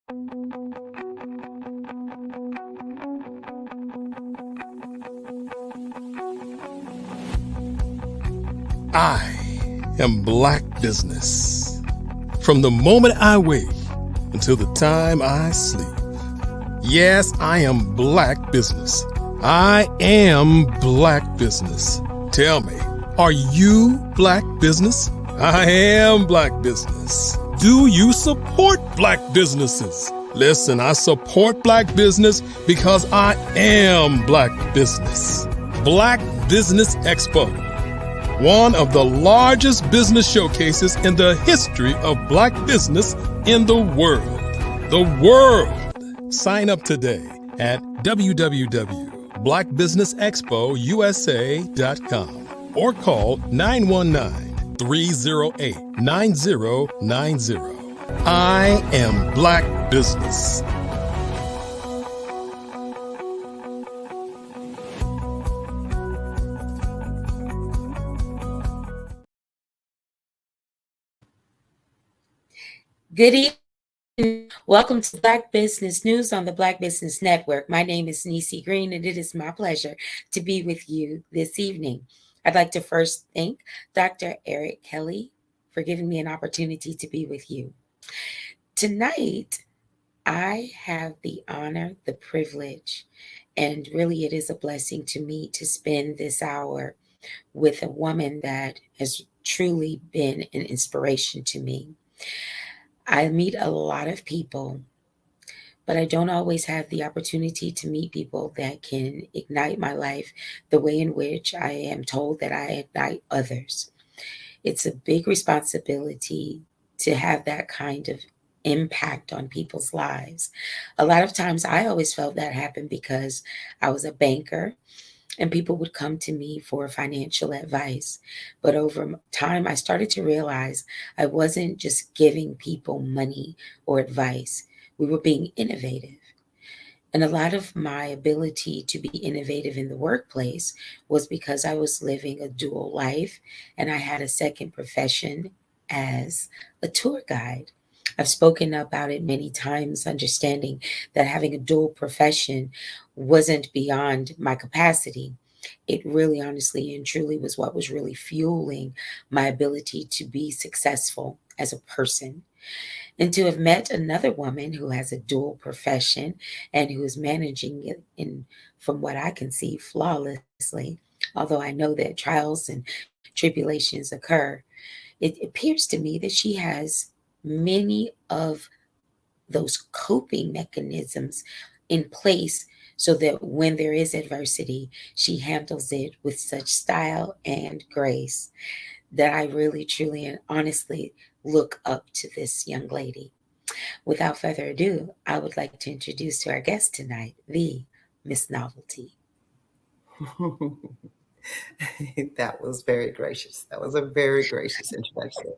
I am Black business. From the moment I wake until the time I sleep. Yes, I am Black business. I am Black business. Tell me, are you Black business? I am Black business. Do you support Black businesses? Listen, I support Black business because I am Black business. Black Business Expo, one of the largest business showcases in the history of Black business in the world. The world! Sign up today at www.blackbusinessexpousa.com or call 919-308-9090. I am Black business. Good evening. Welcome to Black Business News on the Black Business Network. My name is Nisi Green, and it is my pleasure to be with you this evening. I'd like to first thank Dr. Eric Kelly for giving me an opportunity to be with you. Tonight, I have the honor, the privilege, and really it is a blessing to me to spend this hour with a woman that has truly been an inspiration to me. I meet a lot of people, but I don't always have the opportunity to meet people that can ignite my life the way in which I am told that I ignite others. It's a big responsibility to have that kind of impact on people's lives. A lot of times I always felt that happened because I was a banker and people would come to me for financial advice. But over time, I started to realize I wasn't just giving people money or advice. We were being innovative. And a lot of my ability to be innovative in the workplace was because I was living a dual life and I had a second profession as a tour guide. I've spoken about it many times, understanding that having a dual profession wasn't beyond my capacity. It really, honestly, and truly was what was really fueling my ability to be successful as a person. And to have met another woman who has a dual profession and who is managing it from what I can see, flawlessly, although I know that trials and tribulations occur, it appears to me that she has many of those coping mechanisms in place so that when there is adversity, she handles it with such style and grace that I really, truly, and honestly look up to this young lady. Without further ado, I would like to introduce to our guest tonight, the Miss Novelty. That was very gracious. That was a very gracious introduction.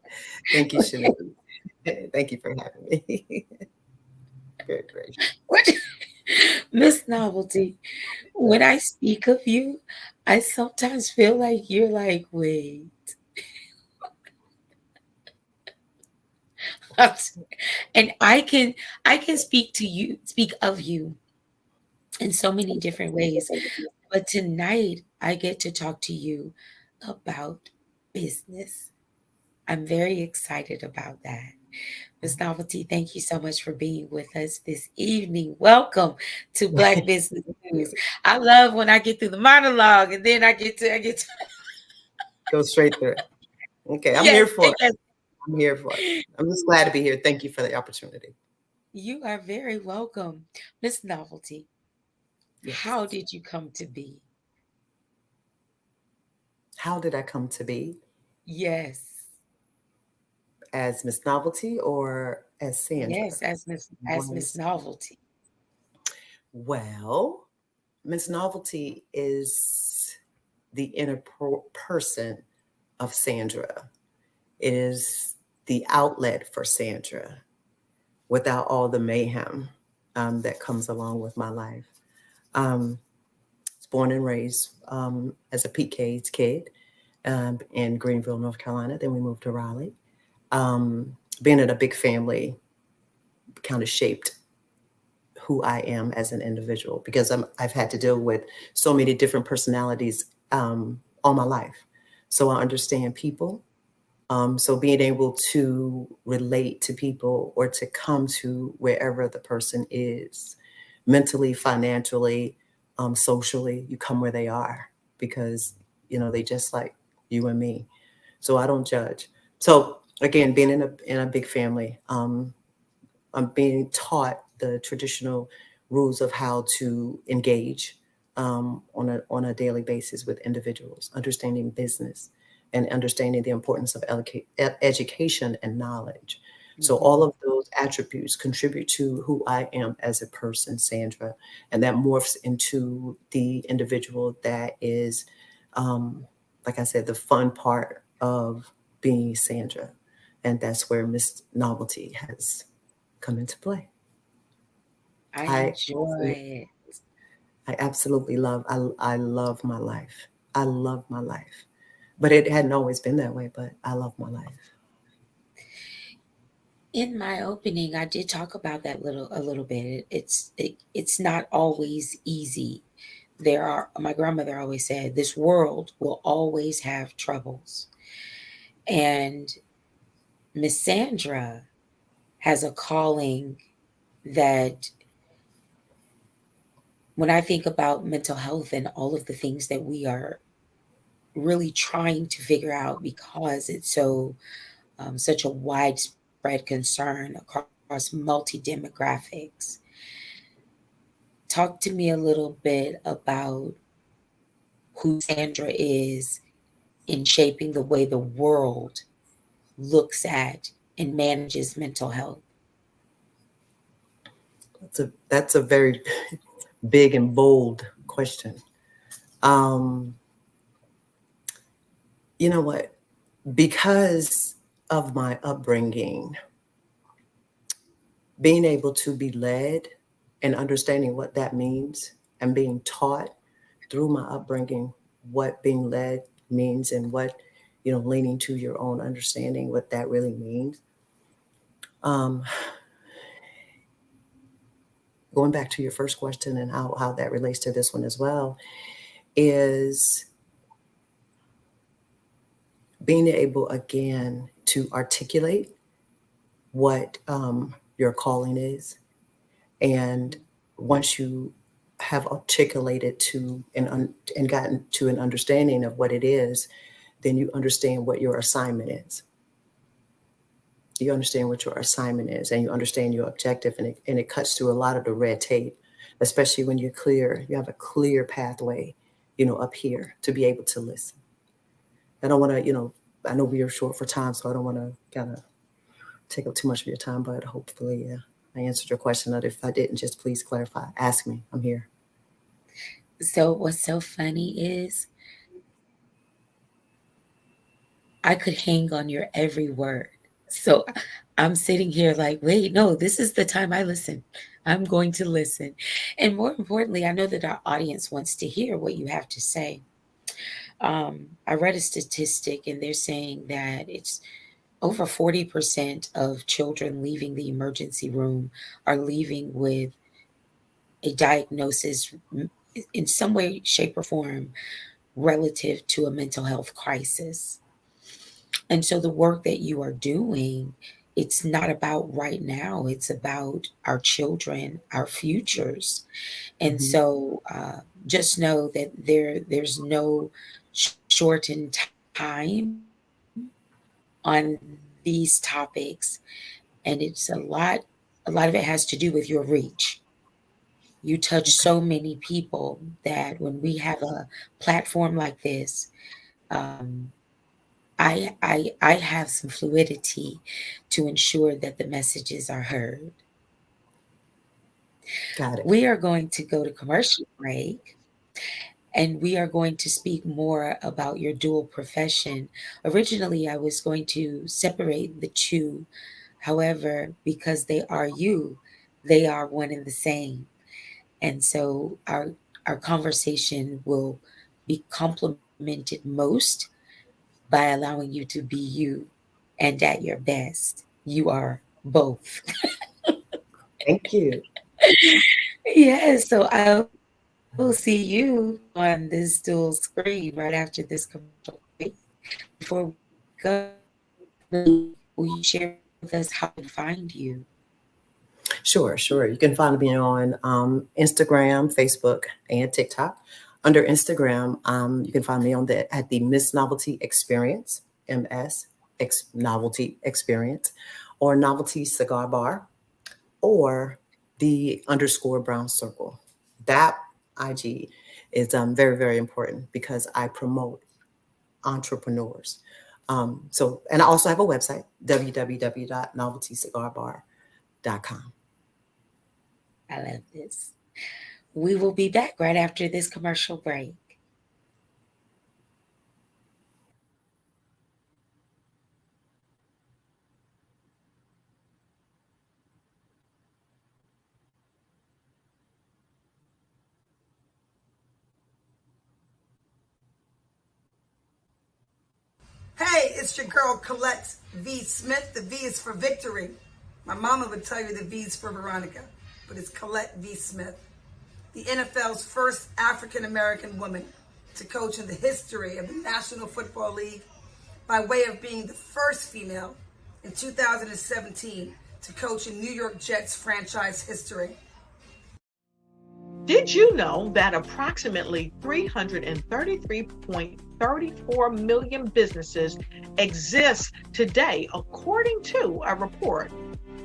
Thank you, Shanice. Thank you for having me. Very gracious. Miss Novelty, when I speak of you, I sometimes feel like you're like, wait. And I can speak of you in so many different ways. But tonight I get to talk to you about business. I'm very excited about that. Miss Novelty, thank you so much for being with us this evening. Welcome to Black Business News. I love when I get through the monologue and then I get to go straight through it. Okay, I'm here for it. I'm here for it. I'm just glad to be here. Thank you for the opportunity. You are very welcome. Miss Novelty, yes. How did you come to be? How did I come to be? Yes. As Miss Novelty or as Sandra? Yes, as Miss Novelty. Well, Miss Novelty is the inner person of Sandra. It is the outlet for Sandra without all the mayhem that comes along with my life. I was born and raised as a PK's kid in Greenville, North Carolina. Then we moved to Raleigh. Being in a big family kind of shaped who I am as an individual, because I've had to deal with so many different personalities all my life. So I understand people. So being able to relate to people, or to come to wherever the person is, mentally, financially, socially, you come where they are, because, they just like you and me. So I don't judge. So again, being in a big family, I'm being taught the traditional rules of how to engage on a daily basis with individuals, understanding business and understanding the importance of education and knowledge. So all of those attributes contribute to who I am as a person, Sandra, and that morphs into the individual that is, like I said, the fun part of being Sandra. And that's where Miss Novelty has come into play. I I enjoy it. I absolutely I love my life. I love my life. But it hadn't always been that way, but I love my life. In my opening, I did talk about that a little bit. It's not always easy. My grandmother always said, this world will always have troubles. And Miss Sandra has a calling that, when I think about mental health and all of the things that we are really trying to figure out, because it's such a widespread concern across multi demographics. Talk to me a little bit about who Sandra is in shaping the way the world looks at and manages mental health. That's a very big and bold question. You know what? Because of my upbringing, being able to be led and understanding what that means, and being taught through my upbringing what being led means, and what, leaning to your own understanding, what that really means. Going back to your first question and how that relates to this one as well, is being able again to articulate what your calling is. And once you have articulated to and gotten to an understanding of what it is, then you understand what your assignment is. You understand what your assignment is, and you understand your objective, and it cuts through a lot of the red tape, especially when you have a clear pathway, up here, to be able to listen. I don't want to, I know we are short for time, so I don't want to kind of take up too much of your time, but hopefully I answered your question. If I didn't, just please clarify. Ask me. I'm here. So what's so funny is I could hang on your every word. So I'm sitting here like, wait, no, this is the time I listen. I'm going to listen. And more importantly, I know that our audience wants to hear what you have to say. I read a statistic, and they're saying that it's over 40% of children leaving the emergency room are leaving with a diagnosis in some way, shape, or form relative to a mental health crisis. And so the work that you are doing, it's not about right now, it's about our children, our futures. And so just know that there's no shortened time on these topics. And it's a lot of it has to do with your reach. You touch so many people that when we have a platform like this, I have some fluidity to ensure that the messages are heard. Got it. We are going to go to commercial break, and we are going to speak more about your dual profession. Originally, I was going to separate the two. However, because they are you, they are one and the same. And so our conversation will be complemented most by allowing you to be you and at your best. You are both. Thank you. Yes, so I will see you on this dual screen right after this commercial break. Before we go, will you share with us how to find you? Sure. You can find me on Instagram, Facebook, and TikTok. Under Instagram, you can find me at the Miss Novelty Experience, Novelty Experience, or Novelty Cigar Bar, or the _Brown Circle. That IG is very, very important because I promote entrepreneurs. And I also have a website, www.noveltycigarbar.com. I love this. We will be back right after this commercial break. Hey, it's your girl Colette V. Smith. The V is for victory. My mama would tell you the V is for Veronica, but it's Colette V. Smith, the NFL's first African-American woman to coach in the history of the National Football League, by way of being the first female in 2017 to coach in New York Jets franchise history. Did you know that approximately 333.34 million businesses exist today, according to a report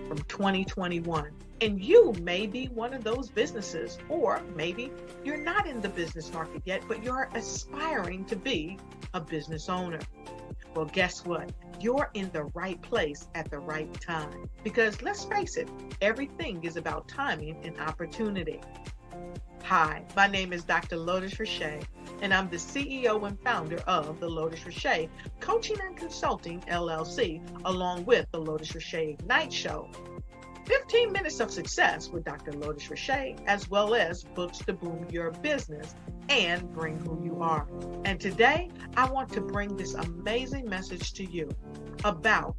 from 2021? And you may be one of those businesses, or maybe you're not in the business market yet, but you're aspiring to be a business owner. Well, guess what? You're in the right place at the right time. Because let's face it, everything is about timing and opportunity. Hi, my name is Dr. Lotus Richer, and I'm the CEO and founder of the Lotus Richer Coaching and Consulting LLC, along with the Lotus Richer Ignite Show. 15 minutes of success with Dr. Lotus Richer, as well as books to boom your business and bring who you are. And today, I want to bring this amazing message to you about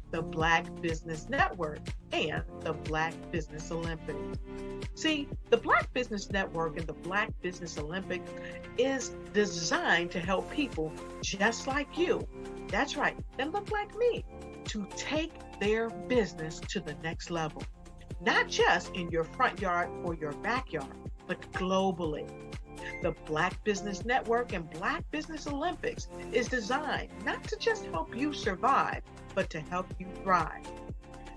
the Black Business Network and the Black Business Olympics. See, the Black Business Network and the Black Business Olympics is designed to help people just like you, that's right, that look like me, to take their business to the next level. Not just in your front yard or your backyard, but globally. The Black Business Network and Black Business Olympics is designed not to just help you survive, but to help you thrive.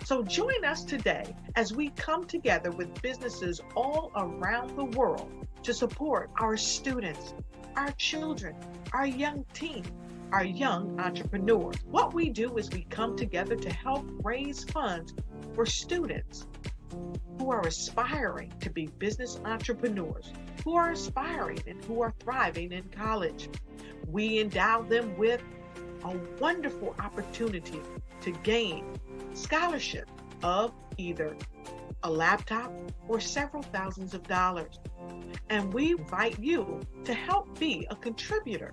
So join us today as we come together with businesses all around the world to support our students, our children, our young teens, our young entrepreneurs. What we do is we come together to help raise funds for students who are aspiring to be business entrepreneurs, who are aspiring and who are thriving in college. We endow them with a wonderful opportunity to gain scholarship of either a laptop or several thousands of dollars. And we invite you to help be a contributor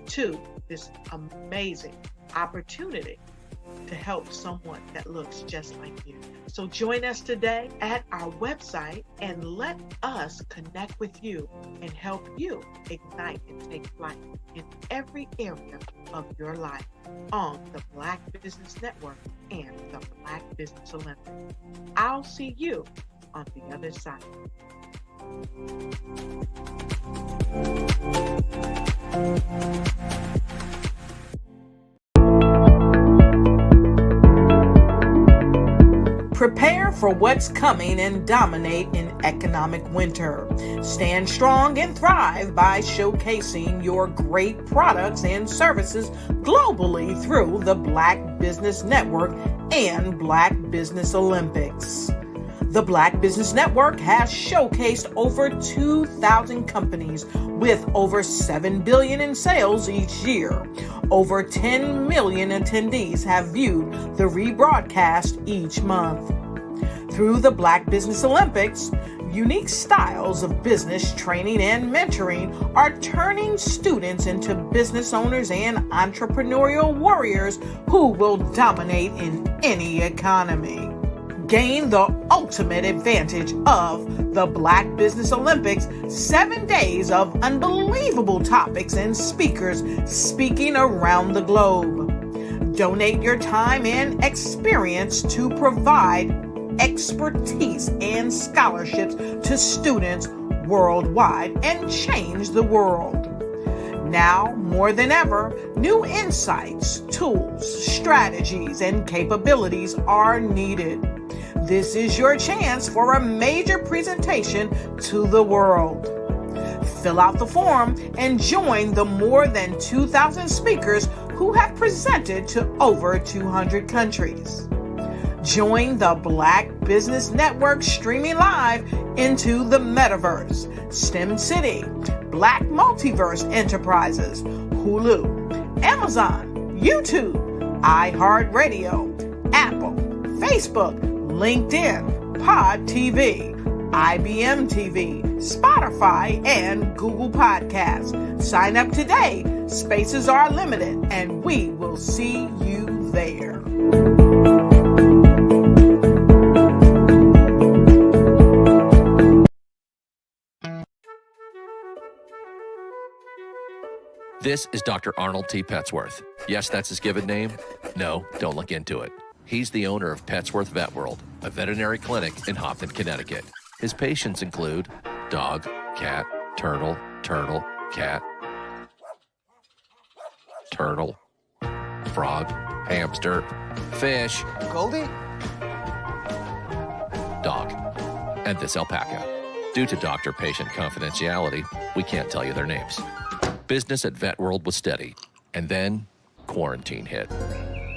to this amazing opportunity to help someone that looks just like you. So join us today at our website and let us connect with you and help you ignite and take flight in every area of your life on the Black Business Network and the Black Business Olympics. I'll see you on the other side. Prepare for what's coming and dominate in economic winter. Stand strong and thrive by showcasing your great products and services globally through the Black Business Network and Black Business Olympics. The Black Business Network has showcased over 2,000 companies with over $7 billion in sales each year. Over 10 million attendees have viewed the rebroadcast each month. Through the Black Business Olympics, unique styles of business training and mentoring are turning students into business owners and entrepreneurial warriors who will dominate in any economy. Gain the ultimate advantage of the Black Business Olympics, 7 days of unbelievable topics and speakers speaking around the globe. Donate your time and experience to provide expertise and scholarships to students worldwide and change the world. Now, more than ever, new insights, tools, strategies, and capabilities are needed. This is your chance for a major presentation to the world. Fill out the form and join the more than 2,000 speakers who have presented to over 200 countries. Join the Black Business Network streaming live into the Metaverse, STEM City, Black Multiverse Enterprises, Hulu, Amazon, YouTube, iHeartRadio, Apple, Facebook, LinkedIn, Pod TV, IBM TV, Spotify, and Google Podcasts. Sign up today. Spaces are limited, and we will see you there. This is Dr. Arnold T. Petsworth. Yes, that's his given name. No, don't look into it. He's the owner of Petsworth Vet World, a veterinary clinic in Hopton, Connecticut. His patients include dog, cat, turtle, cat, turtle, frog, hamster, fish, Goldie? dog, and this alpaca. Due to doctor-patient confidentiality, we can't tell you their names. Business at Vet World was steady, and then quarantine hit.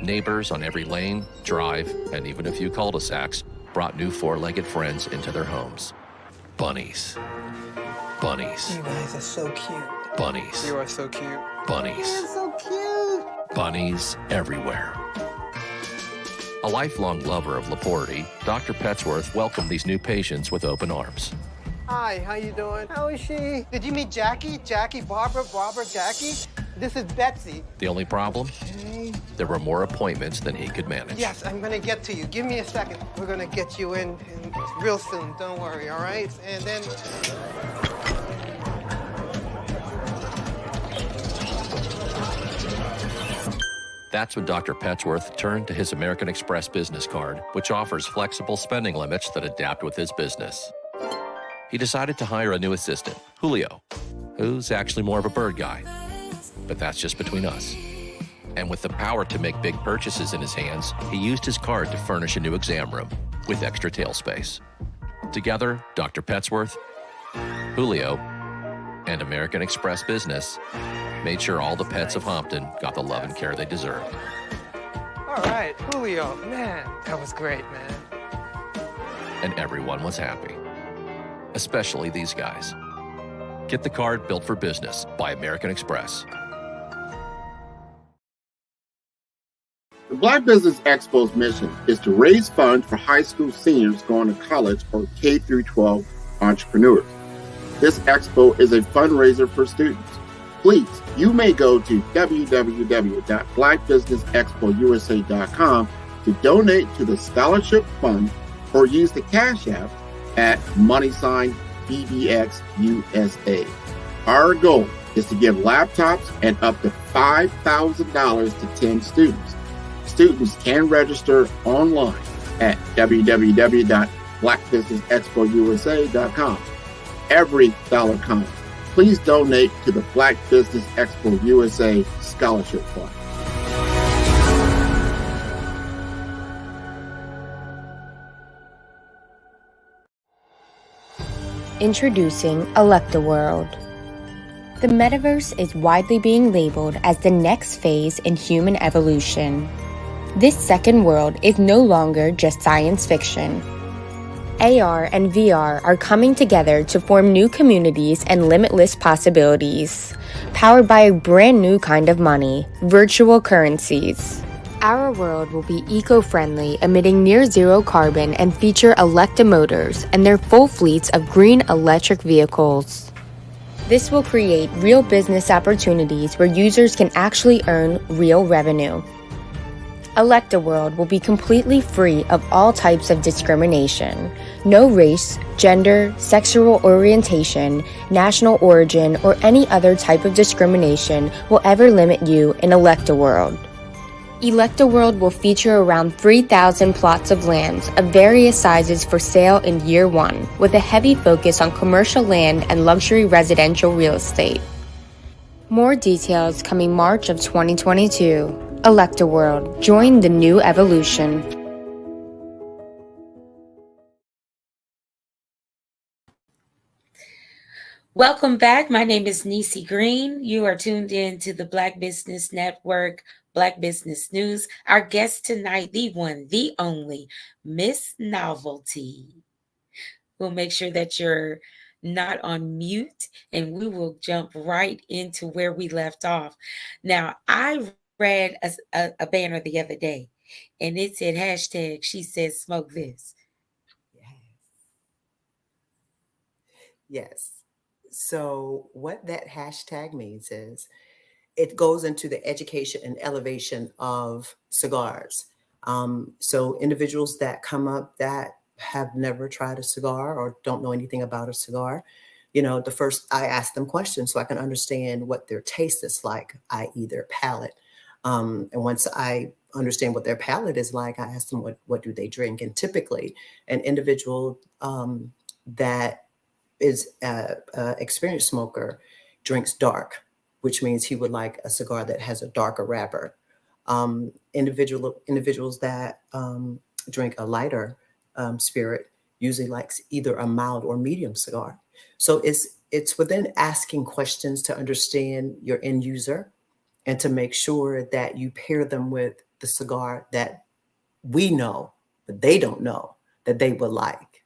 Neighbors on every lane, drive, and even a few cul-de-sacs brought new four-legged friends into their homes. Bunnies. Bunnies. You guys are so cute. Bunnies. You are so cute. Bunnies. You're so cute. Bunnies everywhere. A lifelong lover of Laporte, Dr. Petsworth welcomed these new patients with open arms. Hi, how you doing? How is she? Did you meet Jackie? Jackie, Barbara, Jackie? This is Betsy. The only problem? Okay. There were more appointments than he could manage. Yes, I'm gonna get to you. Give me a second. We're gonna get you in real soon. Don't worry, all right? And then... That's when Dr. Petsworth turned to his American Express business card, which offers flexible spending limits that adapt with his business. He decided to hire a new assistant, Julio, who's actually more of a bird guy. But that's just between us. And with the power to make big purchases in his hands, he used his card to furnish a new exam room with extra tail space. Together, Dr. Petsworth, Julio, and American Express Business made sure all the pets of Hopton got the love and care they deserved. All right, Julio, man, that was great, man. And everyone was happy. Especially these guys. Get the card built for business by American Express. The Black Business Expo's mission is to raise funds for high school seniors going to college or K-12 entrepreneurs. This expo is a fundraiser for students. Please, you may go to www.blackbusinessexpousa.com to donate to the scholarship fund or use the Cash App at $BBXUSA. Our goal is to give laptops and up to $5,000 to 10 students. Students can register online at www.blackbusinessexpousa.com. Every dollar counts. Please donate to the Black Business Expo USA Scholarship Fund. Introducing ElectaWorld. The metaverse is widely being labeled as the next phase in human evolution. This second world is no longer just science fiction. AR and VR are coming together to form new communities and limitless possibilities, powered by a brand new kind of money, virtual currencies. Our world will be eco-friendly, emitting near-zero carbon, and feature Electa motors and their full fleets of green electric vehicles. This will create real business opportunities where users can actually earn real revenue. Electaworld will be completely free of all types of discrimination. No race, gender, sexual orientation, national origin, or any other type of discrimination will ever limit you in Electaworld. Electaworld will feature around 3,000 plots of lands of various sizes for sale in year one, with a heavy focus on commercial land and luxury residential real estate. More details coming March of 2022. Electaworld. Join the new evolution. Welcome back. My name is Nisi Green. You are tuned in to the Black Business Network, Black Business News. Our guest tonight, the one, the only, Miss Novelty. We'll make sure that you're not on mute, and we will jump right into where we left off. Now, I read a banner the other day, and it said hashtag she said smoke this. Yes. So what that hashtag means is it goes into the education and elevation of cigars. So individuals that come up that have never tried a cigar or don't know anything about a cigar, the first I ask them questions so I can understand what their taste is like, i.e. their palate. And once I understand what their palate is like, I ask them what do they drink. And typically an individual that is an experienced smoker drinks dark, which means he would like a cigar that has a darker wrapper. Individuals that drink a lighter spirit usually likes either a mild or medium cigar. So it's within asking questions to understand your end user and to make sure that you pair them with the cigar that we know, but they don't know that they would like.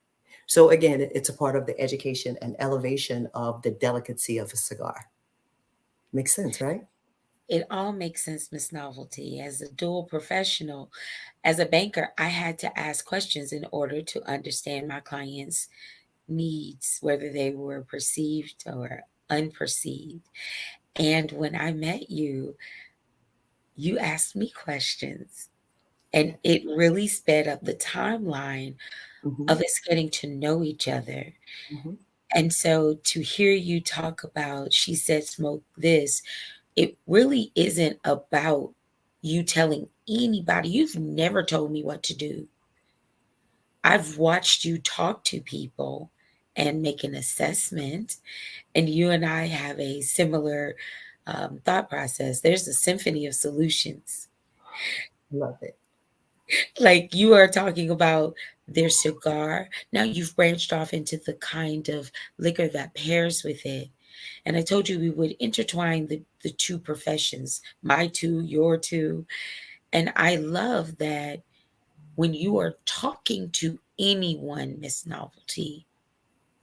So again, it's a part of the education and elevation of the delicacy of a cigar. Makes sense, right? It all makes sense, Miss Novelty. As a dual professional, as a banker, I had to ask questions in order to understand my clients' needs, whether they were perceived or unperceived. And when I met you, you asked me questions, and it really sped up the timeline of us getting to know each other. And so to hear you talk about, she said, smoke this, it really isn't about you telling anybody. You've never told me what to do. I've watched you talk to people and make an assessment, and you and I have a similar thought process. There's a symphony of solutions. Love it. Like you are talking about their cigar. Now you've branched off into the kind of liquor that pairs with it. And I told you we would intertwine the two professions, my two, your two. And I love that when you are talking to anyone, Miss Novelty,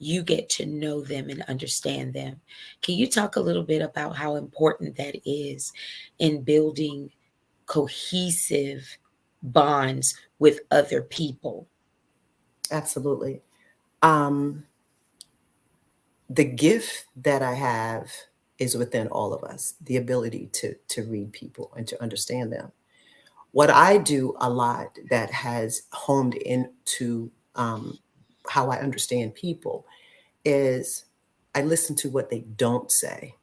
you get to know them and understand them. Can you talk a little bit about how important that is in building cohesive bonds with other people? Absolutely. The gift that I have is within all of us, the ability to read people and to understand them. What I do a lot that has honed into how I understand people is I listen to what they don't say.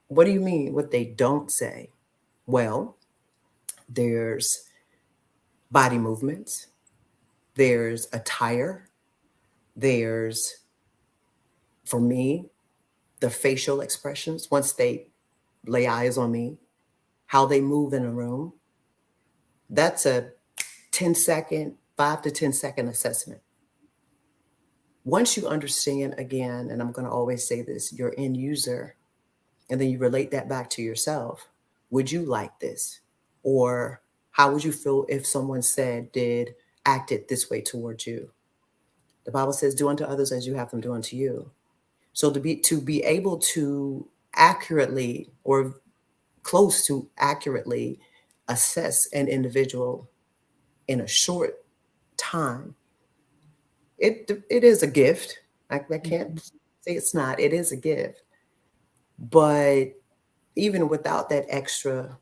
What do you mean what they don't say? Well, there's body movements, there's attire, there's, for me, the facial expressions once they lay eyes on me, how they move in a room. That's a 10-second, 5 to 10-second assessment. Once you understand, again, and I'm going to always say this, your end user, and then you relate that back to yourself. Would you like this? Or how would you feel if someone acted this way towards you? The Bible says, do unto others as you have them do unto you. So to be able to accurately or close to accurately assess an individual in a short time, it is a gift. I can't say it's not. It is a gift. But even without that extra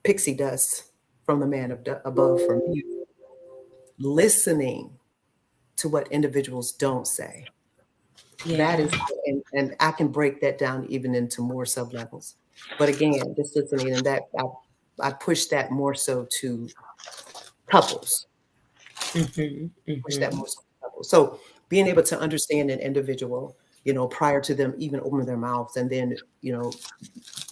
pixie dust from the man above from you. Listening to what individuals don't say. That is, and I can break that down even into more sub-levels. But again, just listening, and that I push that more so to couples. Push that more so to couples. So being able to understand an individual, prior to them even opening their mouths, and then,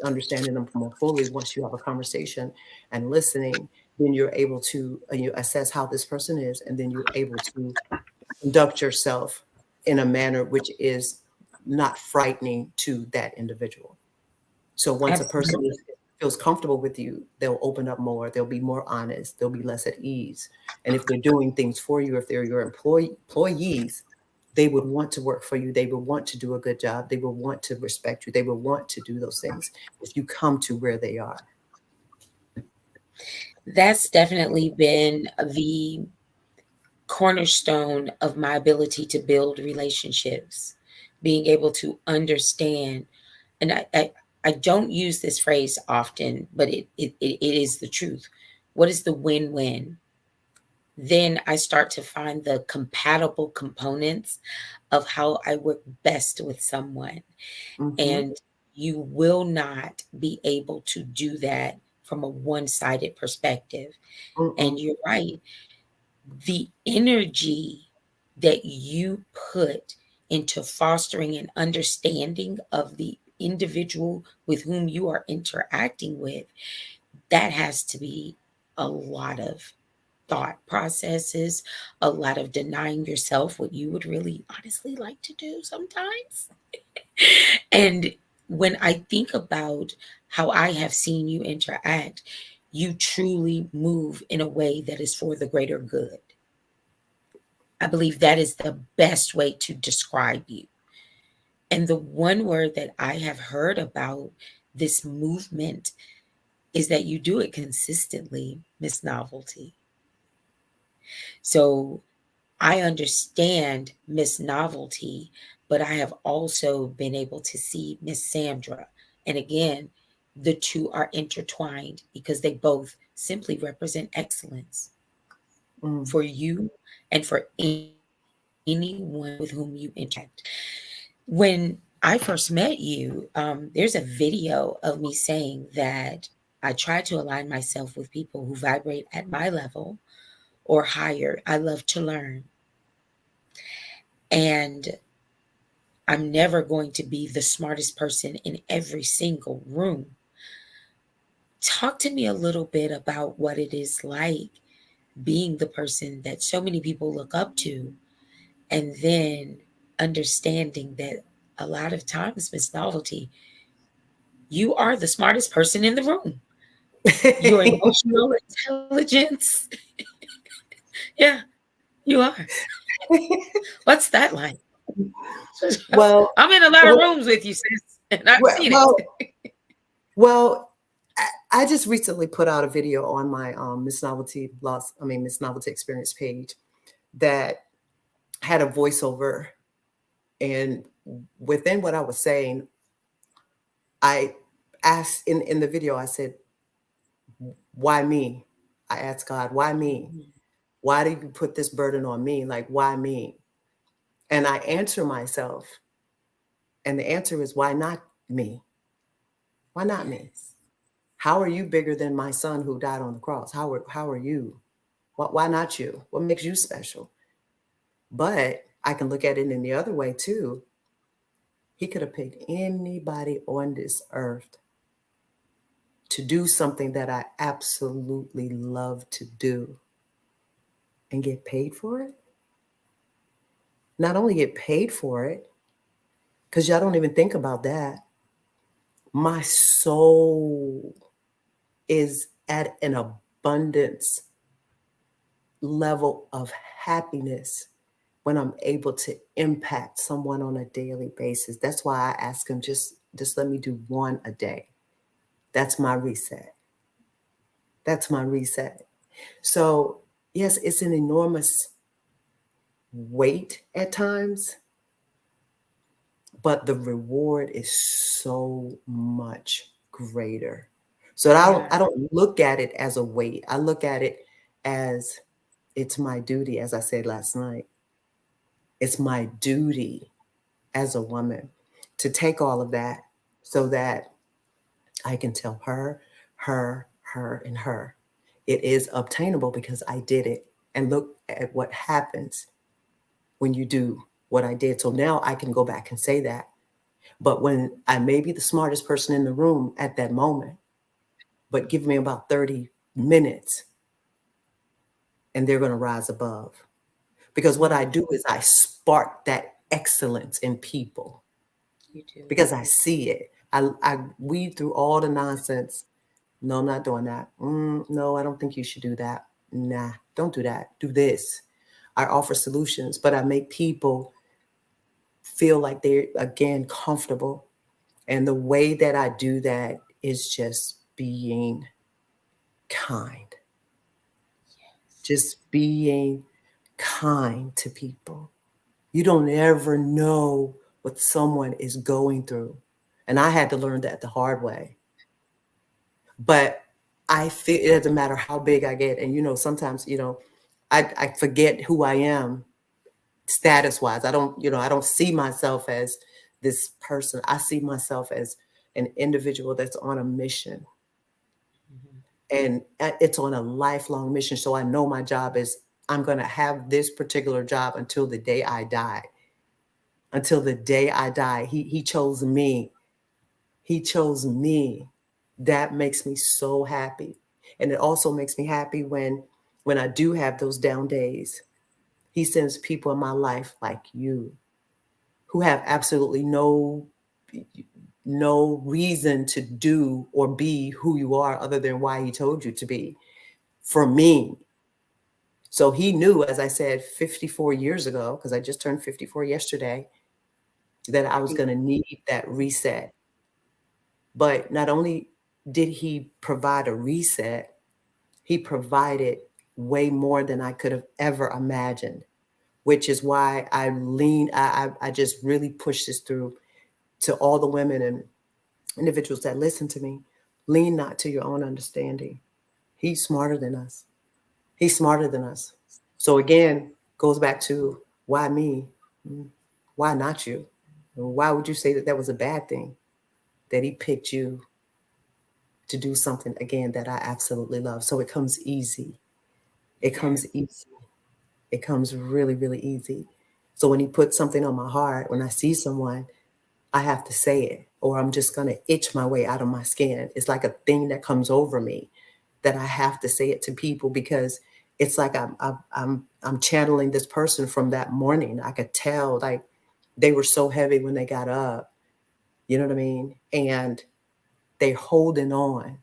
understanding them more fully once you have a conversation and listening, then you're able to you assess how this person is, and then you're able to conduct yourself in a manner which is not frightening to that individual. So once a person feels comfortable with you, they'll open up more, they'll be more honest, they'll be less at ease. And if they're doing things for you, if they're your employees, they would want to work for you, they would want to do a good job, they would want to respect you, they would want to do those things if you come to where they are. That's definitely been the cornerstone of my ability to build relationships, being able to understand. And I don't use this phrase often, but it is the truth. What is the win-win? Then I start to find the compatible components of how I work best with someone. And you will not be able to do that from a one-sided perspective. And you're right. The energy that you put into fostering an understanding of the individual with whom you are interacting with, that has to be a lot of thought processes, a lot of denying yourself what you would really honestly like to do sometimes. And when I think about how I have seen you interact, you truly move in a way that is for the greater good. I believe that is the best way to describe you. And the one word that I have heard about this movement is that you do it consistently, Miss Novelty. So I understand Miss Novelty, but I have also been able to see Miss Sandra. And again, the two are intertwined because they both simply represent excellence for you and for anyone with whom you interact. When I first met you, there's a video of me saying that I try to align myself with people who vibrate at my level or higher. I love to learn. And I'm never going to be the smartest person in every single room. Talk to me a little bit about what it is like being the person that so many people look up to, and then understanding that a lot of times, Miss Novelty, you are the smartest person in the room. Your emotional intelligence. Yeah, you are. What's that like? Well, I'm in a lot of rooms with you, sis, and I've seen it. Well, I just recently put out a video on my Miss Novelty Experience page that had a voiceover, and within what I was saying, I asked in the video, I said, why me? I asked God, why me? Why did you put this burden on me? Like, why me? And I answer myself, and the answer is, why not me? Why not me? How are you bigger than my son who died on the cross? How are you? Why not you? What makes you special? But I can look at it in the other way too. He could have picked anybody on this earth to do something that I absolutely love to do and get paid for it. Not only get paid for it, because y'all don't even think about that. My soul is at an abundance level of happiness when I'm able to impact someone on a daily basis. That's why I ask him, just let me do one a day. That's my reset. That's my reset. So yes, it's an enormous weight at times, but the reward is so much greater. So Yeah. I don't look at it as a weight. I look at it as it's my duty, as I said last night. It's my duty as a woman to take all of that so that I can tell her, and her. It is obtainable because I did it. And look at what happens when you do what I did. So now I can go back and say that. But when I may be the smartest person in the room at that moment, but give me about 30 minutes and they're going to rise above. Because what I do is I spark that excellence in people. You do. Because I see it. I weed through all the nonsense. No, I'm not doing that. No, I don't think you should do that. Nah, don't do that. Do this. I offer solutions, but I make people feel like they're, again, comfortable. And the way that I do that is just being kind. Yes. Just being kind to people. You don't ever know what someone is going through. And I had to learn that the hard way. But I feel it doesn't matter how big I get. And, sometimes, I forget who I am status wise. I don't see myself as this person. I see myself as an individual that's on a mission. And it's on a lifelong mission. So I know my job is I'm going to have this particular job until the day I die. Until the day I die. He chose me. He chose me. That makes me so happy. And it also makes me happy when I do have those down days. He sends people in my life like you who have absolutely no reason to do or be who you are other than why he told you to be for me. So he knew, as I said, 54 years ago, because I just turned 54 yesterday, that I was going to need that reset. But not only did he provide a reset, he provided way more than I could have ever imagined, which is why I just really push this through to all the women and individuals that listen to me. Lean not to your own understanding. He's smarter than us. He's smarter than us. So again, goes back to why me? Why not you? Why would you say that was a bad thing? That he picked you to do something, again, that I absolutely love. So it comes easy. It comes easy. It comes really, really easy. So when he puts something on my heart, when I see someone, I have to say it, or I'm just going to itch my way out of my skin. It's like a thing that comes over me that I have to say it to people, because it's like I'm channeling this person from that morning. I could tell, like, they were so heavy when they got up. You know what I mean? And they holding on.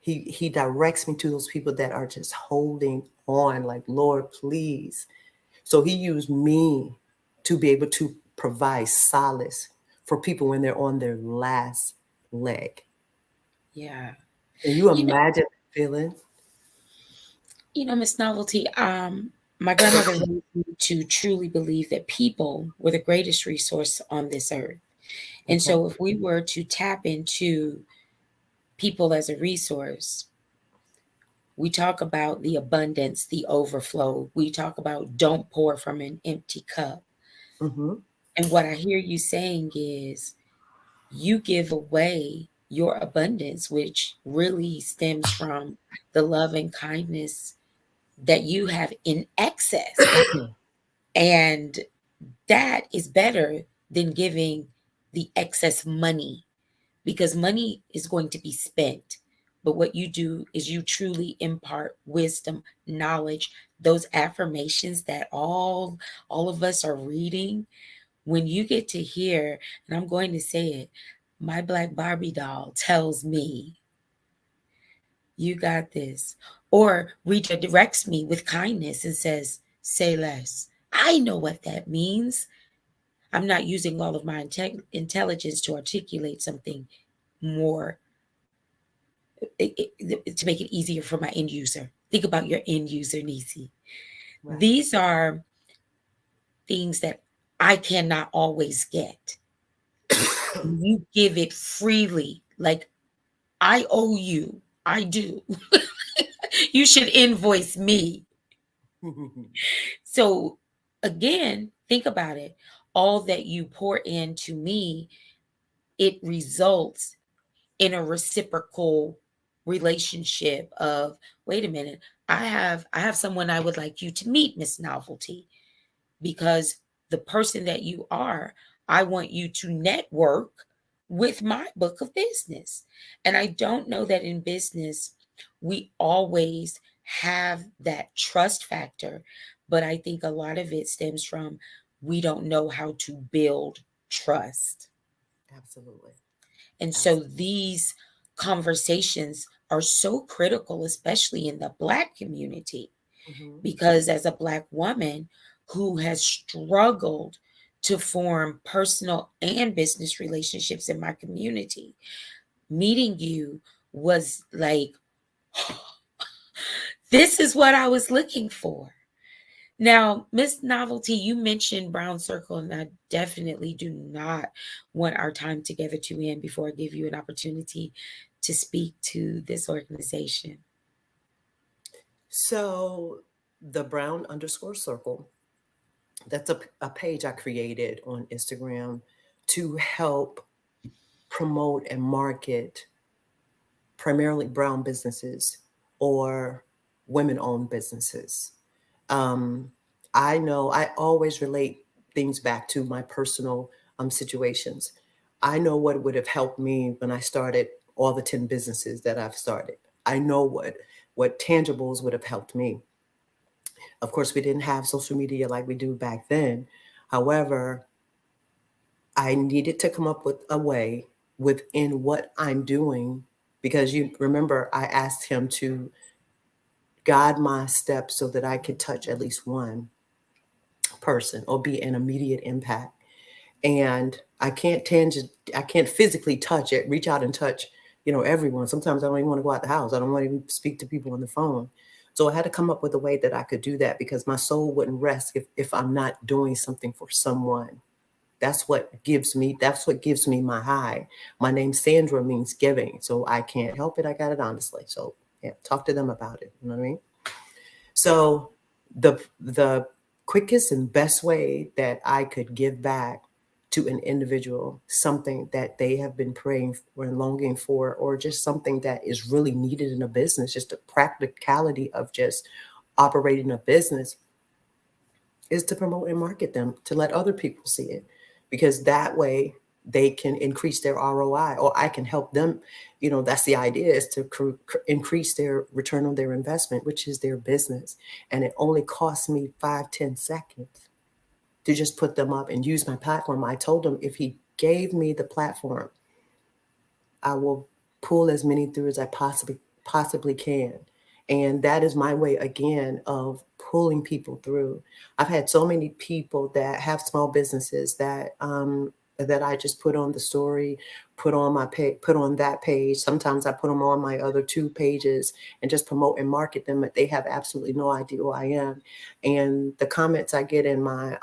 He directs me to those people that are just holding on, like, Lord, please. So he used me to be able to provide solace for people when they're on their last leg. Yeah. Can you imagine the feeling? Miss Novelty, my grandmother raised me to truly believe that people were the greatest resource on this earth. And so if we were to tap into people as a resource, we talk about the abundance, the overflow. We talk about don't pour from an empty cup. Mm-hmm. And what I hear you saying is you give away your abundance, which really stems from the love and kindness that you have in excess. And that is better than giving the excess money, because money is going to be spent. But what you do is you truly impart wisdom, knowledge, those affirmations that all of us are reading. When you get to hear, and I'm going to say it, my Black Barbie doll tells me, you got this, or redirects me with kindness and says, say less. I know what that means. I'm not using all of my intelligence to articulate something more to make it easier for my end user. Think about your end user, Nisi. Right. These are things that I cannot always get. You give it freely. Like, I owe you. I do. You should invoice me. So again, think about it. All that you pour into me, it results in a reciprocal relationship of, wait a minute, I have someone I would like you to meet, Miss Novelty, because the person that you are, I want you to network with my book of business. And I don't know that in business we always have that trust factor, but I think a lot of it stems from we don't know how to build trust. Absolutely. And so these conversations are so critical, especially in the Black community, because as a Black woman who has struggled to form personal and business relationships in my community, meeting you was like, this is what I was looking for. Now, Miss Novelty, you mentioned Brown Circle, and I definitely do not want our time together to end before I give you an opportunity to speak to this organization. So the Brown_Circle, that's a page I created on Instagram to help promote and market primarily Brown businesses or women-owned businesses. I know I always relate things back to my personal situations. I know what would have helped me when I started all the 10 businesses that I've started. I know what tangibles would have helped me. Of course, we didn't have social media like we do back then. However, I needed to come up with a way within what I'm doing, because you remember I asked him to guide my steps so that I could touch at least one person or be an immediate impact. And I can't physically touch it, reach out and touch, everyone. Sometimes I don't even want to go out the house. I don't want to even speak to people on the phone. So I had to come up with a way that I could do that, because my soul wouldn't rest if I'm not doing something for someone. That's what gives me my high. My name Sandra means giving. So I can't help it. I got it honestly. So yeah, talk to them about it. You know what I mean? So the quickest and best way that I could give back to an individual something that they have been praying for and longing for, or just something that is really needed in a business, just the practicality of just operating a business, is to promote and market them, to let other people see it, because that way they can increase their ROI, or I can help them. That's the idea, is to increase their return on their investment, which is their business. And it only costs me 5-10 seconds to just put them up and use my platform. I told him if he gave me the platform, I will pull as many through as I possibly can. And that is my way, again, of pulling people through. I've had so many people that have small businesses that I just put on the story, put on that page. Sometimes I put them on my other 2 pages and just promote and market them, but they have absolutely no idea who I am. And the comments I get in my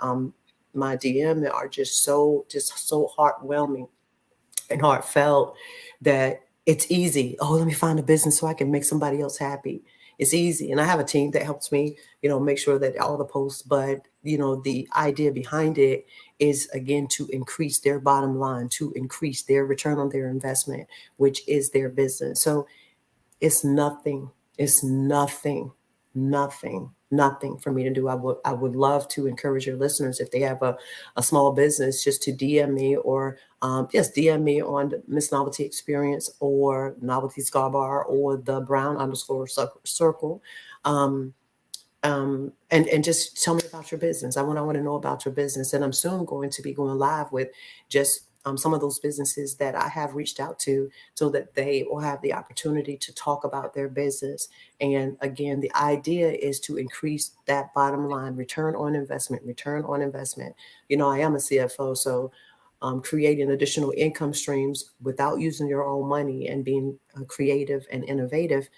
DM are just so heartwarming and heartfelt, that it's easy. Oh, let me find a business so I can make somebody else happy. It's easy. And I have a team that helps me, make sure that all the posts, but, the idea behind it is, again, to increase their bottom line, to increase their return on their investment, which is their business. So it's nothing for me to do. I would love to encourage your listeners, if they have a small business, just to DM me, or just DM me on the Miss Novelty Experience or Novelty Scar Bar or the Brown_Circle. And just tell me about your business. I want to know about your business. And I'm soon going to be going live with just some of those businesses that I have reached out to, so that they will have the opportunity to talk about their business. And again, the idea is to increase that bottom line, return on investment. I am a CFO, so creating additional income streams without using your own money and being creative and innovative.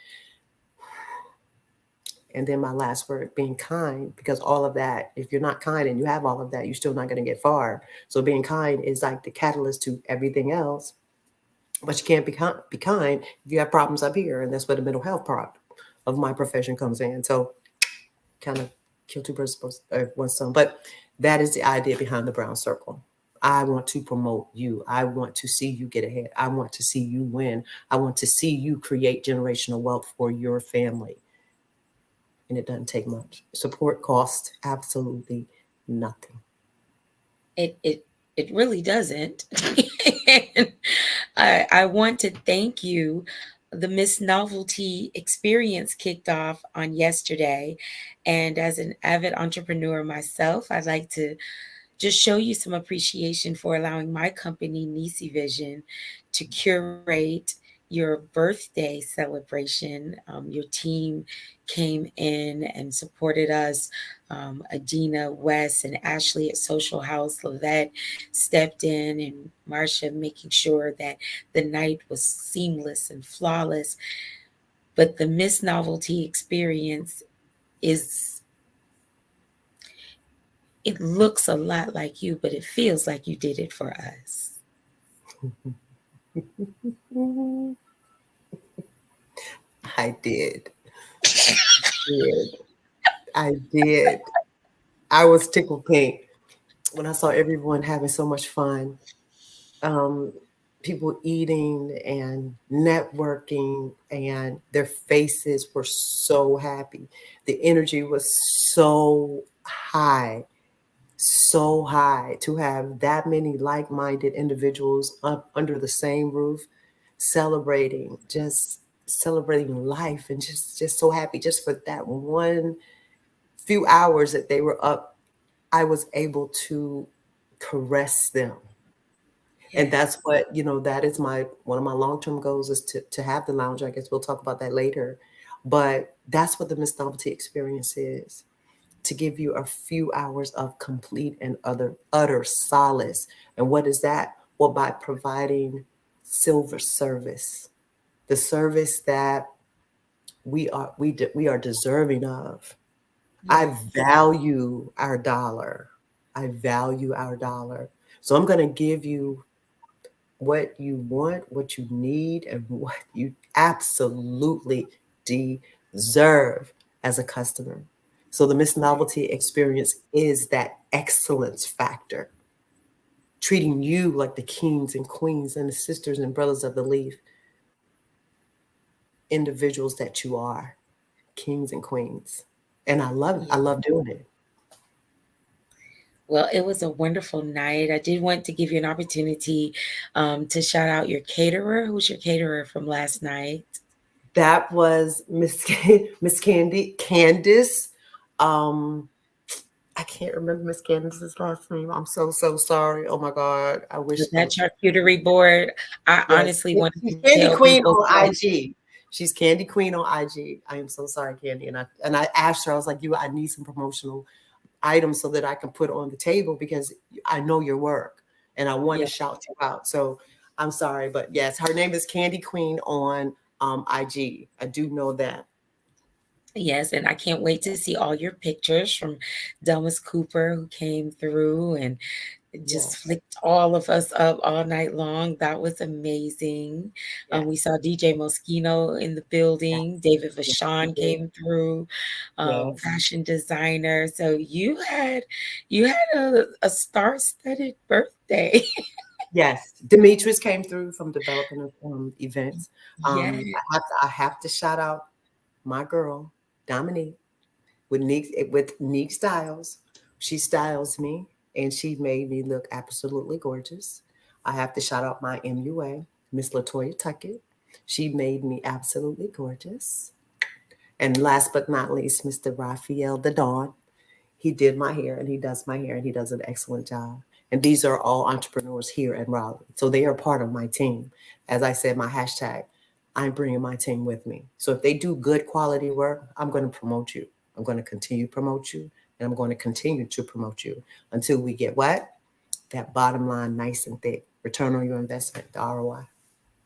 And then my last word, being kind, because all of that, if you're not kind and you have all of that, you're still not going to get far. So being kind is like the catalyst to everything else. But you can't be kind if you have problems up here, and that's where the mental health part of my profession comes in. So, kind of kill two birds with one stone. But that is the idea behind the Brown Circle. I want to promote you. I want to see you get ahead. I want to see you win. I want to see you create generational wealth for your family. And it doesn't take much. Support costs absolutely nothing. It really doesn't. And I want to thank you. The Miss Novelty experience kicked off on yesterday. And as an avid entrepreneur myself, I'd like to just show you some appreciation for allowing my company, Nisi Vision, to curate your birthday celebration. Your team came in and supported us. Adina, Wes, and Ashley at Social House, Lavette stepped in, and Marsha making sure that the night was seamless and flawless. But the Miss Novelty experience it looks a lot like you, but it feels like you did it for us. I did. I did. I was tickled pink when I saw everyone having so much fun. People eating and networking, and their faces were so happy. The energy was so high to have that many like-minded individuals up under the same roof, celebrating life, and just so happy. Just for that one few hours that they were up, I was able to caress them. And that's what, that is one of my long-term goals, is to have the lounge. I guess we'll talk about that later. But that's what the Miss Novelty experience is, to give you a few hours of complete and utter solace. And what is that? Well, by providing silver service, the service that we are deserving of. I value our dollar. So I'm going to give you what you want, what you need, and what you absolutely deserve as a customer. So the Miss Novelty experience is that excellence factor, treating you like the kings and queens and the sisters and brothers of the leaf, individuals that you are, kings and queens. And I love it. I love doing it. Well, it was a wonderful night. I did want to give you an opportunity to shout out your caterer. Who's your caterer from last night? That was Miss Candice. I can't remember Miss Candice's last name. I'm so sorry. Oh my God. I wish that charcuterie board. I honestly want to Candy Queen on IG. She's Candy Queen on IG. I am so sorry, Candy. And I asked her, I was like, I need some promotional items so that I can put on the table, because I know your work and I want to shout you out. So I'm sorry, but yes, her name is Candy Queen on IG. I do know that. Yes, and I can't wait to see all your pictures from Delmas Cooper, who came through and just flicked all of us up all night long. That was amazing. We saw DJ Moschino in the building. David Vachon came through, fashion designer. So you had a star-studded birthday. Yes, Demetrius came through from Developing Events. I have to shout out my girl Dominique with Neek Styles. She styles me, and she made me look absolutely gorgeous. I have to shout out my MUA, Miss Latoya Tuckett. She made me absolutely gorgeous. And last but not least, Mr. Raphael the Dawn. He did my hair, and he does my hair, and he does an excellent job. And these are all entrepreneurs here in Raleigh. So they are part of my team. As I said, my hashtag, I'm bringing my team with me. So if they do good quality work, I'm going to promote you. I'm going to continue to promote you. And I'm going to continue to promote you until we get what? That bottom line nice and thick. Return on your investment, the ROI.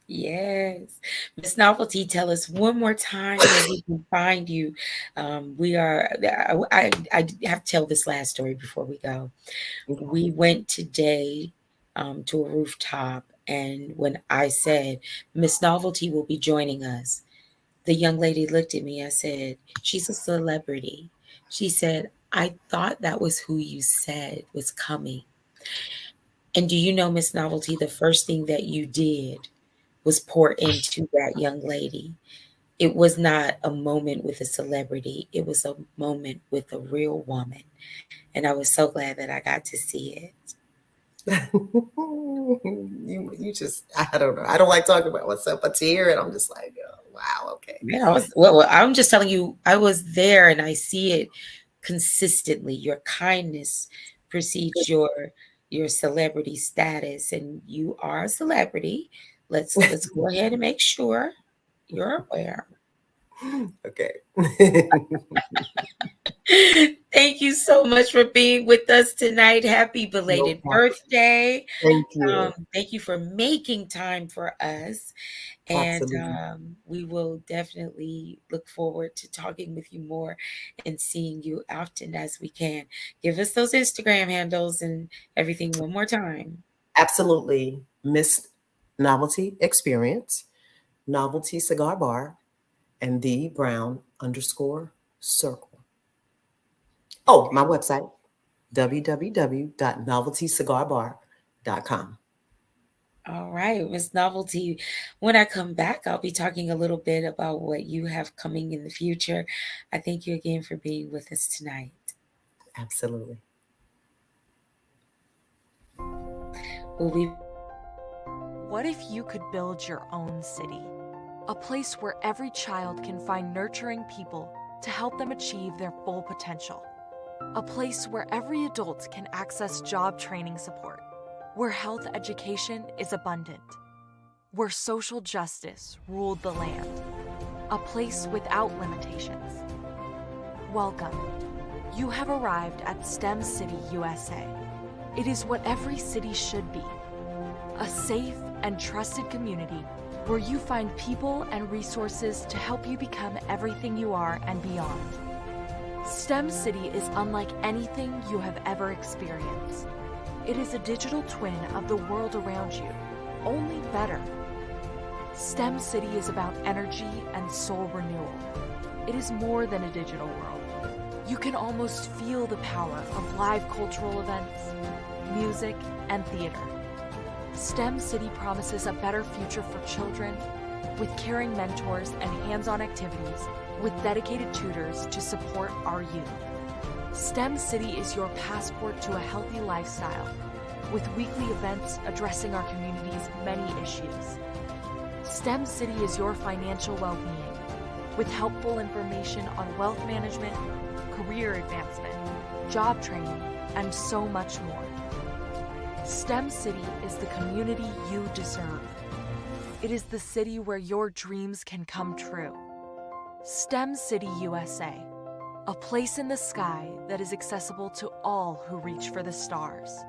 Yes. Miss Novelty, tell us one more time where we can find you. I have to tell this last story before we go. We went today to a rooftop And when I said, Miss Novelty will be joining us, the young lady looked at me. I said, she's a celebrity. She said, I thought that was who you said was coming. And do you know, Miss Novelty, the first thing that you did was pour into that young lady. It was not a moment with a celebrity. It was a moment with a real woman. And I was so glad that I got to see it. you just, I don't know. I don't like talking about myself, but to hear it, I'm just like, oh, wow, okay. Yeah, well, I'm just telling you, I was there and I see it consistently. Your kindness precedes your celebrity status, and you are a celebrity. Let's go ahead and make sure you're aware. Okay. Thank you so much for being with us tonight. Happy belated birthday. Thank you. Thank you for making time for us. And we will definitely look forward to talking with you more and seeing you often as we can. Give us those Instagram handles and everything one more time. Absolutely. Miss Novelty Experience, Novelty Cigar Bar, and the Brown_circle. Oh, my website, www.noveltycigarbar.com. All right, Miss Novelty. When I come back, I'll be talking a little bit about what you have coming in the future. I thank you again for being with us tonight. Absolutely. What if you could build your own city? A place where every child can find nurturing people to help them achieve their full potential. A place where every adult can access job training support, where health education is abundant, where social justice ruled the land. A place without limitations. Welcome. You have arrived at STEM City, USA. It is what every city should be. A safe and trusted community where you find people and resources to help you become everything you are and beyond. STEM City is unlike anything you have ever experienced. It is a digital twin of the world around you, only better. STEM City is about energy and soul renewal. It is more than a digital world. You can almost feel the power of live cultural events, music, and theater. STEM City promises a better future for children with caring mentors and hands-on activities with dedicated tutors to support our youth. STEM City is your passport to a healthy lifestyle with weekly events addressing our community's many issues. STEM City is your financial well-being with helpful information on wealth management, career advancement, job training, and so much more. STEM City is the community you deserve. It is the city where your dreams can come true. STEM City USA, a place in the sky that is accessible to all who reach for the stars.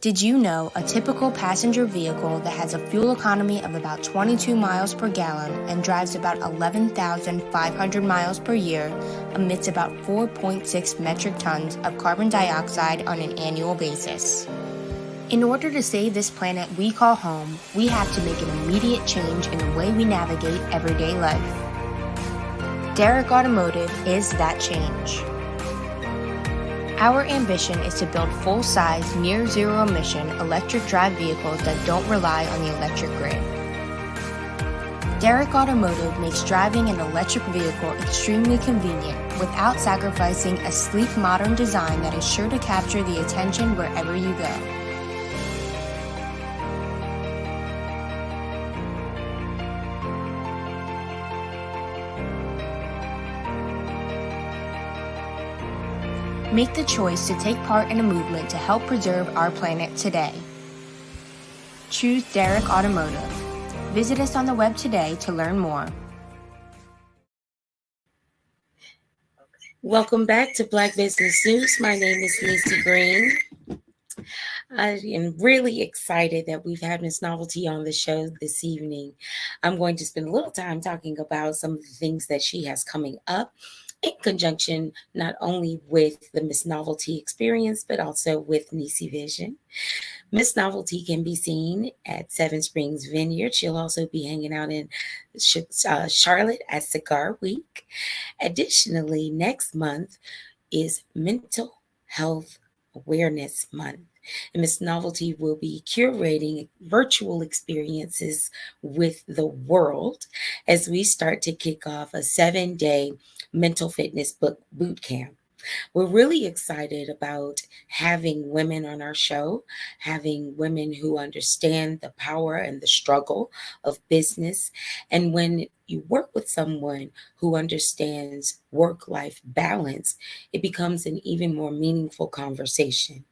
Did you know a typical passenger vehicle that has a fuel economy of about 22 miles per gallon and drives about 11,500 miles per year emits about 4.6 metric tons of carbon dioxide on an annual basis? In order to save this planet we call home, we have to make an immediate change in the way we navigate everyday life. Derrick Automotive is that change. Our ambition is to build full-size, near-zero emission electric drive vehicles that don't rely on the electric grid. Derrick Automotive makes driving an electric vehicle extremely convenient without sacrificing a sleek, modern design that is sure to capture the attention wherever you go. Make the choice to take part in a movement to help preserve our planet today. Choose Derrick Automotive. Visit us on the web today to learn more. Welcome back to Black Business News. My name is Niecy Green. I am really excited that we've had Miss Novelty on the show this evening. I'm going to spend a little time talking about some of the things that she has coming up in conjunction not only with the Miss Novelty experience, but also with Niecy Vision. Miss Novelty can be seen at Seven Springs Vineyard. She'll also be hanging out in Charlotte at Cigar Week. Additionally, next month is Mental Health Awareness Month. And Miss Novelty will be curating virtual experiences with the world as we start to kick off a 7-day mental fitness boot camp. We're really excited about having women on our show, having women who understand the power and the struggle of business. And when you work with someone who understands work-life balance, it becomes an even more meaningful conversation.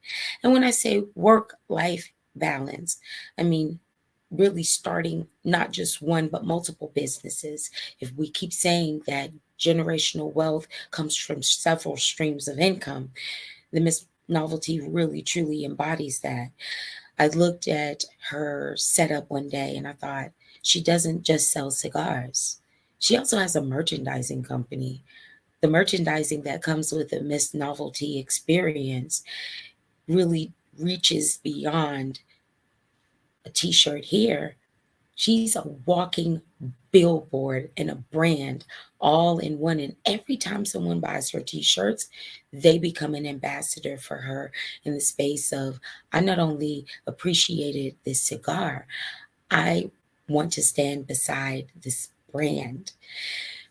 And when I say work-life balance, I mean really starting not just one, but multiple businesses. If we keep saying that generational wealth comes from several streams of income, the Miss Novelty really truly embodies that. I looked at her setup one day and I thought, she doesn't just sell cigars. She also has a merchandising company. The merchandising that comes with the Miss Novelty experience really reaches beyond a t-shirt here. She's a walking billboard and a brand all in one. And every time someone buys her t-shirts, they become an ambassador for her in the space of, I not only appreciated this cigar, I want to stand beside this brand.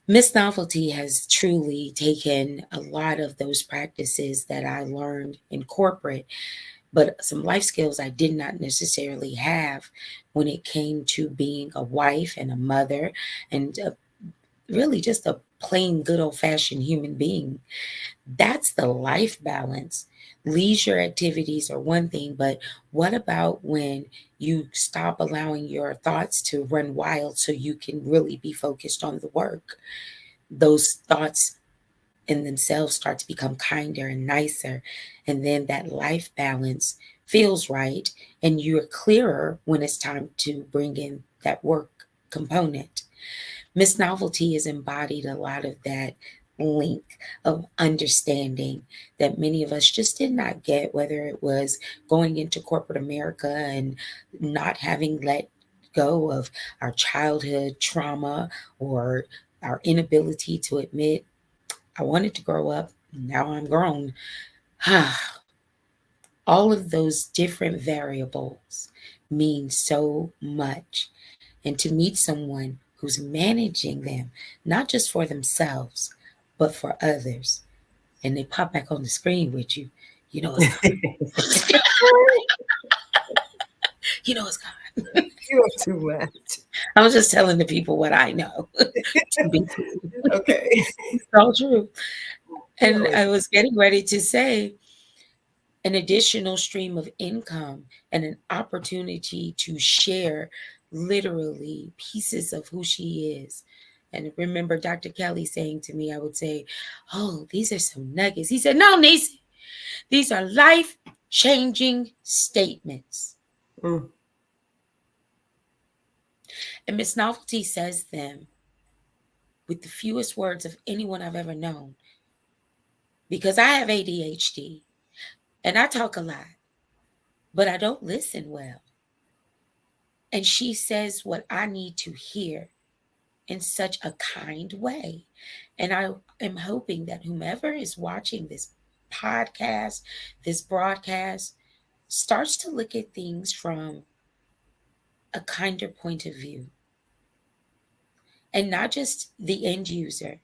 Miss Novelty has truly taken a lot of those practices that I learned in corporate, but some life skills I did not necessarily have when it came to being a wife and a mother and really just a plain good old-fashioned human being. That's the life balance. Leisure activities are one thing, but what about when you stop allowing your thoughts to run wild so you can really be focused on the work? Those thoughts in themselves start to become kinder and nicer. And then that life balance feels right. And you're clearer when it's time to bring in that work component. Miss Novelty has embodied a lot of that link of understanding that many of us just did not get, whether it was going into corporate America and not having let go of our childhood trauma or our inability to admit, I wanted to grow up, now I'm grown. All of those different variables mean so much. And to meet someone who's managing them, not just for themselves, but for others, and they pop back on the screen with you, you know it's gone. You know it's gone. You are too much. I was just telling the people what I know. Okay. It's all true. And I was getting ready to say an additional stream of income and an opportunity to share literally pieces of who she is. And remember Dr. Kelly saying to me, I would say, oh, these are some nuggets. He said, no, Niecy, these are life-changing statements. Mm. And Miss Novelty says them with the fewest words of anyone I've ever known. Because I have ADHD and I talk a lot, but I don't listen well. And she says what I need to hear in such a kind way. And I am hoping that whomever is watching this podcast, this broadcast, starts to look at things from a kinder point of view. And not just the end user,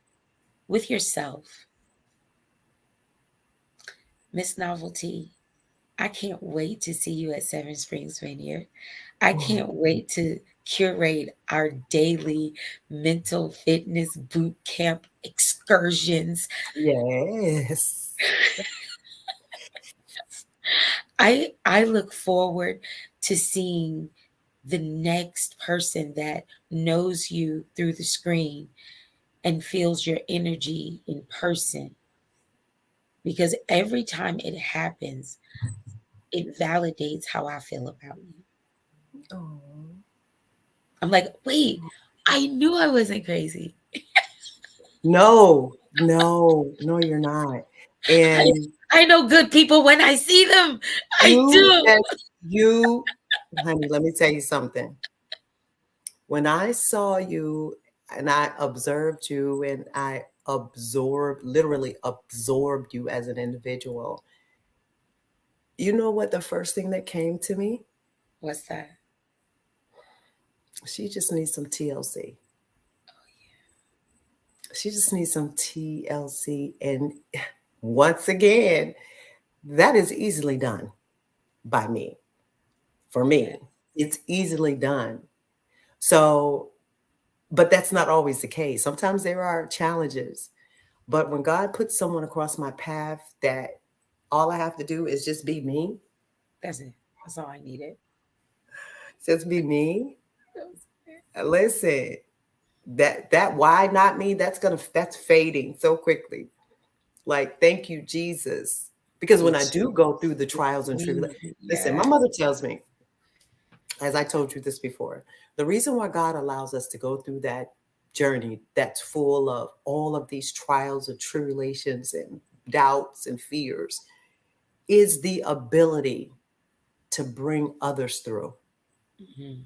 with yourself. Miss Novelty, I can't wait to see you at Seven Springs Vineyard. I can't wait to curate our daily mental fitness boot camp excursions. Yes. I look forward to seeing the next person that knows you through the screen and feels your energy in person. because every time it happens, it validates how I feel about you. Oh. I'm like, wait, I knew I wasn't crazy. No, you're not. And I know good people when I see them. I do. Honey, let me tell you something. When I saw you and I observed you and I literally absorbed you as an individual, you know what the first thing that came to me? What's that? She just needs some TLC. She just needs some TLC. And once again, that is easily done by me. For me, it's easily done. So, but that's not always the case. Sometimes there are challenges. But when God puts someone across my path that all I have to do is just be me. That's it. That's all I needed. Just be me. Listen, that why not me? That's fading so quickly. Like, thank you, Jesus. Because when I do go through the trials and tribulations, listen, my mother tells me, as I told you this before, the reason why God allows us to go through that journey that's full of all of these trials and tribulations and doubts and fears is the ability to bring others through. Mm-hmm.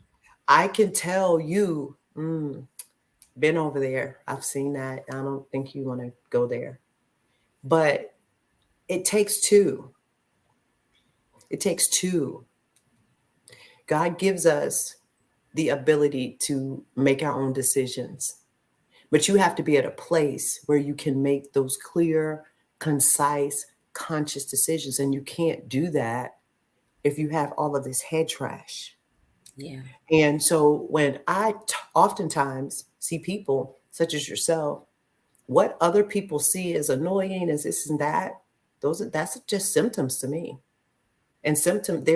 I can tell you, been over there. I've seen that. I don't think you want to go there. But it takes two. It takes two. God gives us the ability to make our own decisions. But you have to be at a place where you can make those clear, concise, conscious decisions. And you can't do that if you have all of this head trash. Yeah. And so when I oftentimes see people such as yourself, what other people see as annoying as this and that, that's just symptoms to me. And symptoms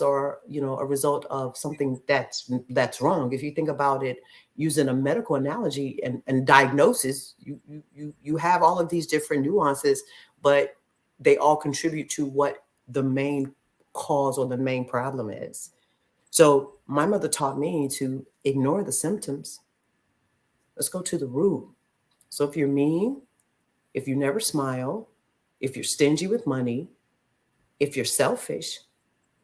are, a result of something that's wrong. If you think about it, using a medical analogy and diagnosis, you have all of these different nuances, but they all contribute to what the main cause or the main problem is. So my mother taught me to ignore the symptoms. Let's go to the root. So if you're mean, if you never smile, if you're stingy with money, if you're selfish,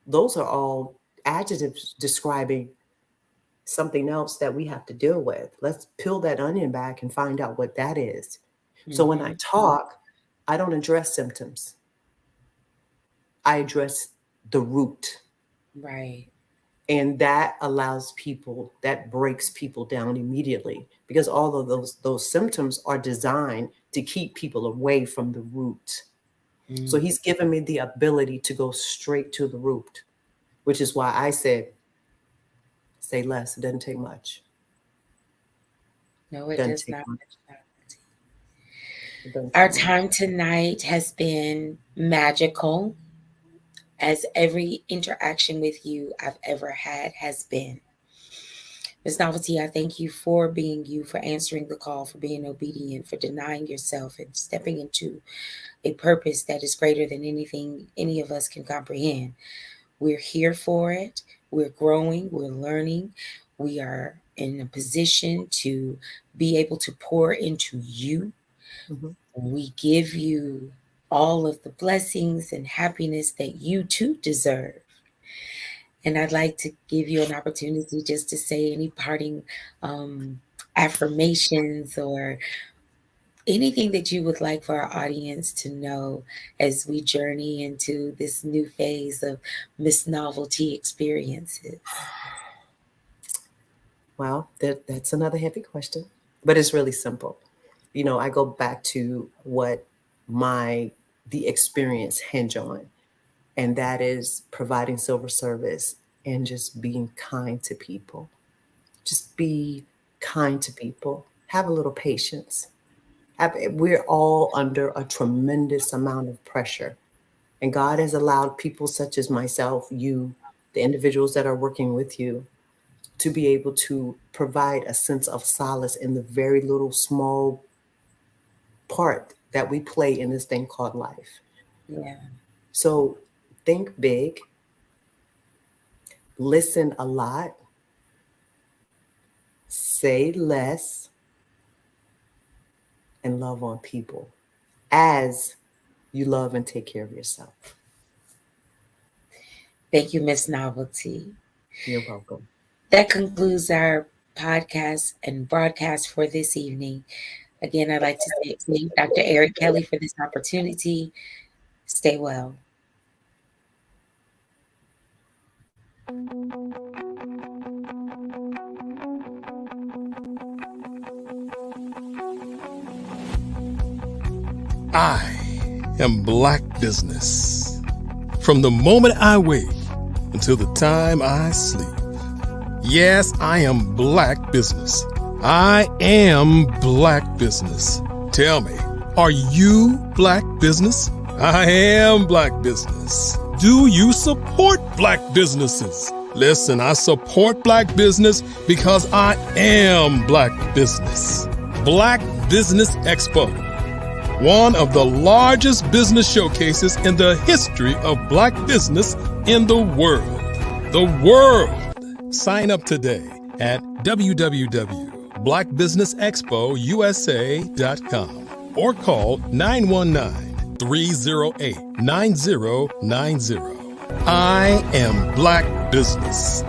those are all adjectives describing something else that we have to deal with. Let's peel that onion back and find out what that is. Mm-hmm. So when I talk, I don't address symptoms. I address the root. Right. And that breaks people down immediately, because all of those symptoms are designed to keep people away from the root. Mm. So he's given me the ability to go straight to the root, which is why I said, say less. It doesn't take much. No, it does not. Our time tonight has been magical, as every interaction with you I've ever had has been. Ms. Novelty, I thank you for being you, for answering the call, for being obedient, for denying yourself and stepping into a purpose that is greater than anything any of us can comprehend. We're here for it. We're growing. We're learning. We are in a position to be able to pour into you. Mm-hmm. We give you all of the blessings and happiness that you too deserve. And I'd like to give you an opportunity just to say any parting affirmations or anything that you would like for our audience to know as we journey into this new phase of Miss Novelty experiences. Well, that's another heavy question, but it's really simple. I go back to what the experience hinge on, and that is providing silver service and just being kind to people. Just be kind to people. Have a little patience. We're all under a tremendous amount of pressure, and God has allowed people such as myself, you, the individuals that are working with you, to be able to provide a sense of solace in the very little small part that we play in this thing called life. Yeah. So think big, listen a lot, say less, and love on people as you love and take care of yourself. Thank you, Miss Novelty. You're welcome. That concludes our podcast and broadcast for this evening. Again, I'd like to thank Dr. Eric Kelly for this opportunity. Stay well. I am Black business. From the moment I wake until the time I sleep. Yes, I am Black business. I am Black business. Tell me, are you Black business? I am Black business. Do you support Black businesses? Listen, I support Black business because I am Black business. Black Business Expo, one of the largest business showcases in the history of Black business in the world. The world! Sign up today at www.blackbusinessexpousa.com or call 919-308-9090. I am Black business.